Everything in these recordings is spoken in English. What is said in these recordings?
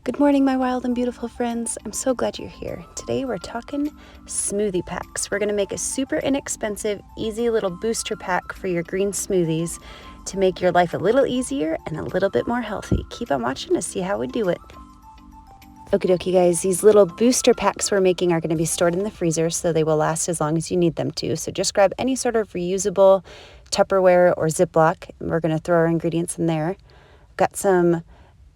Good morning, my wild and beautiful friends. I'm so glad you're here. Today we're talking smoothie packs. We're going to make a super inexpensive, easy little booster pack for your green smoothies to make your life a little easier and a little bit more healthy. Keep on watching to see how we do it. Okie dokie, guys. These little booster packs we're making are going to be stored in the freezer, so they will last as long as you need them to. So just grab any sort of reusable Tupperware or Ziploc. We're going to throw our ingredients in there. Got some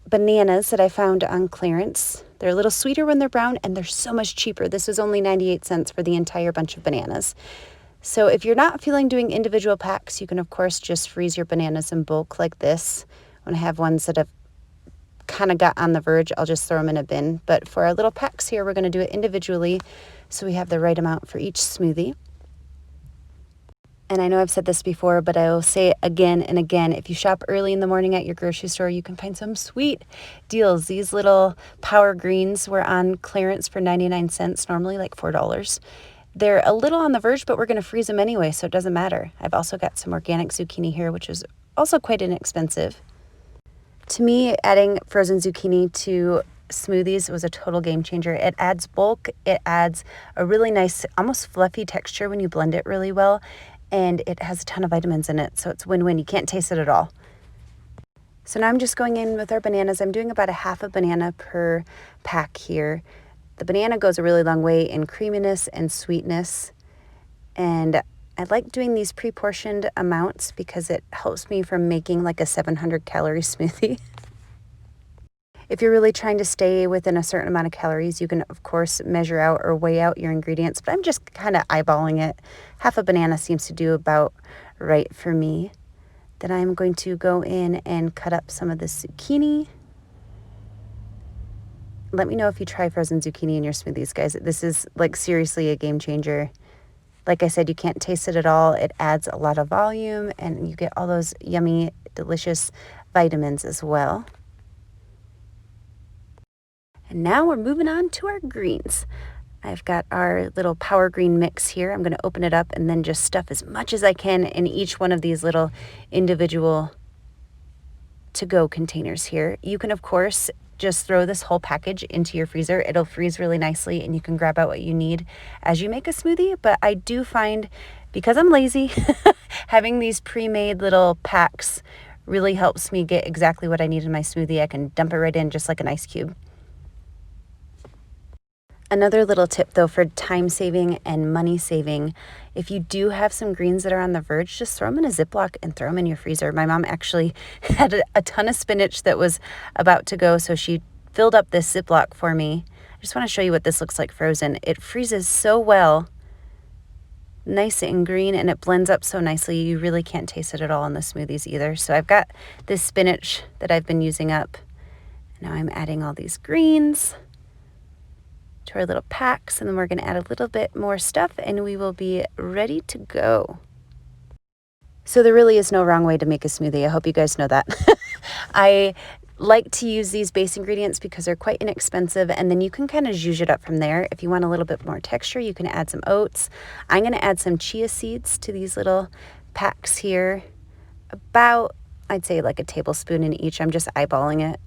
bananas that I found on clearance. They're a little sweeter when they're brown, and they're so much cheaper. This is only 98 cents for the entire bunch of bananas. So if you're not feeling doing individual packs, you can of course just freeze your bananas in bulk like this. When I have ones that have kind of got on the verge, I'll just throw them in a bin. But for our little packs here, we're going to do it individually so we have the right amount for each smoothie. And I know I've said this before, but I will say it again and again. If you shop early in the morning at your grocery store, you can find some sweet deals. These little power greens were on clearance for 99 cents, normally like $4. They're a little on the verge, but we're going to freeze them anyway, so it doesn't matter. I've also got some organic zucchini here, which is also quite inexpensive. To me, adding frozen zucchini to smoothies was a total game changer. It adds bulk. It adds a really nice, almost fluffy texture when you blend it really well. And it has a ton of vitamins in it, so it's win-win. You can't taste it at all. So now I'm just going in with our bananas. I'm doing about a half a banana per pack here. The banana goes a really long way in creaminess and sweetness. And I like doing these pre-portioned amounts because it helps me from making like a 700 calorie smoothie. If you're really trying to stay within a certain amount of calories, you can, of course, measure out or weigh out your ingredients, but I'm just kind of eyeballing it. Half a banana seems to do about right for me. Then I'm going to go in and cut up some of the zucchini. Let me know if you try frozen zucchini in your smoothies, guys. This is like seriously a game changer. Like I said, you can't taste it at all. It adds a lot of volume and you get all those yummy, delicious vitamins as well. And now we're moving on to our greens. I've got our little power green mix here. I'm going to open it up and then just stuff as much as I can in each one of these little individual to-go containers here. You can, of course, just throw this whole package into your freezer. It'll freeze really nicely and you can grab out what you need as you make a smoothie. But I do find, because I'm lazy, having these pre-made little packs really helps me get exactly what I need in my smoothie. I can dump it right in just like an ice cube. Another little tip though for time saving and money saving, if you do have some greens that are on the verge, just throw them in a Ziploc and throw them in your freezer. My mom actually had a ton of spinach that was about to go, so she filled up this Ziploc for me. I just want to show you what this looks like frozen. It freezes so well, nice and green, and it blends up so nicely. You really can't taste it at all in the smoothies either. So I've got this spinach that I've been using up. Now I'm adding all these greens to our little packs, and then we're going to add a little bit more stuff and we will be ready to go. So there really is no wrong way to make a smoothie. I hope you guys know that. I like to use these base ingredients because they're quite inexpensive, and then you can kind of zhuzh it up from there. If you want a little bit more texture, you can add some oats. I'm going to add some chia seeds to these little packs here. About, I'd say like a tablespoon in each. I'm just eyeballing it.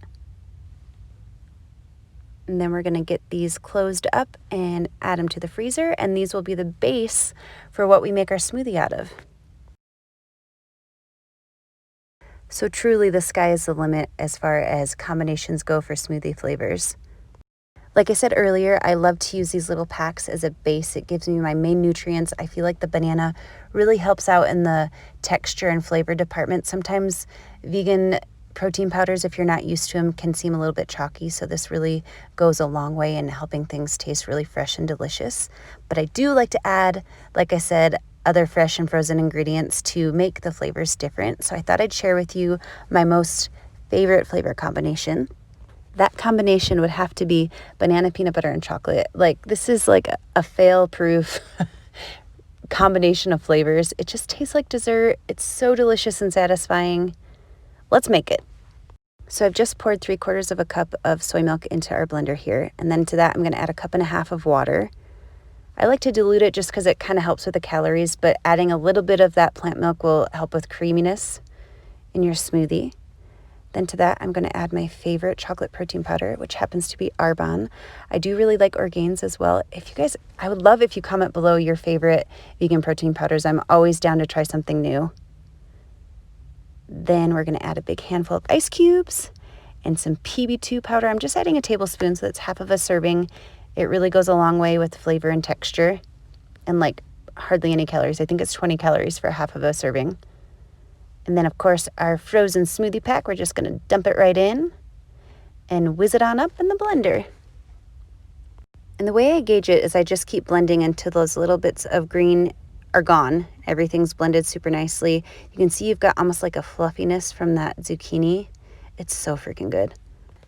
And then we're going to get these closed up and add them to the freezer. And these will be the base for what we make our smoothie out of. So truly the sky is the limit as far as combinations go for smoothie flavors. Like I said earlier, I love to use these little packs as a base. It gives me my main nutrients. I feel like the banana really helps out in the texture and flavor department. Sometimes vegan protein powders, if you're not used to them, can seem a little bit chalky, so this really goes a long way in helping things taste really fresh and delicious. But I do like to add, like I said, other fresh and frozen ingredients to make the flavors different. So I thought I'd share with you my most favorite flavor combination. That combination would have to be banana, peanut butter, and chocolate. Like, this is like a fail-proof combination of flavors. It just tastes like dessert. It's so delicious and satisfying. Let's make it. So I've just poured 3/4 of a cup of soy milk into our blender here. And then to that, I'm going to add 1.5 cups of water. I like to dilute it just because it kind of helps with the calories, but adding a little bit of that plant milk will help with creaminess in your smoothie. Then to that, I'm going to add my favorite chocolate protein powder, which happens to be Arbonne. I do really like Orgains as well. If you guys, I would love if you comment below your favorite vegan protein powders. I'm always down to try something new. Then we're going to add a big handful of ice cubes and some PB2 powder. I'm just adding a tablespoon, so that's half of a serving. It really goes a long way with flavor and texture, and like hardly any calories. I think it's 20 calories for half of a serving. And then, of course, our frozen smoothie pack, we're just going to dump it right in and whiz it on up in the blender. And the way I gauge it is I just keep blending until those little bits of green are gone. Everything's blended super nicely. You can see you've got almost like a fluffiness from that zucchini. It's so freaking good.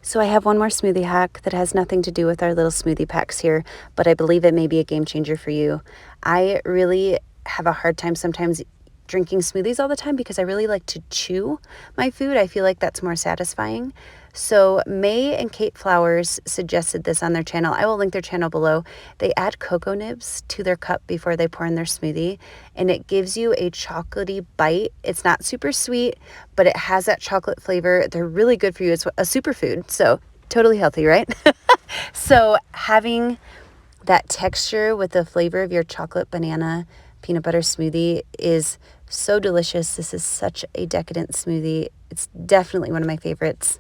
So I have one more smoothie hack that has nothing to do with our little smoothie packs here, but I believe it may be a game changer for you. I really have a hard time sometimes drinking smoothies all the time because I really like to chew my food. I feel like that's more satisfying. So May and Kate Flowers suggested this on their channel. I will link their channel below. They add cocoa nibs to their cup before they pour in their smoothie, and it gives you a chocolatey bite. It's not super sweet, but it has that chocolate flavor. They're really good for you. It's a superfood, so totally healthy, right? So having that texture with the flavor of your chocolate banana peanut butter smoothie is so delicious. This is such a decadent smoothie. It's definitely one of my favorites.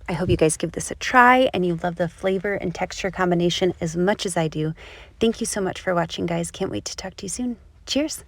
I hope you guys give this a try and you love the flavor and texture combination as much as I do. Thank you so much for watching, guys. Can't wait to talk to you soon. Cheers.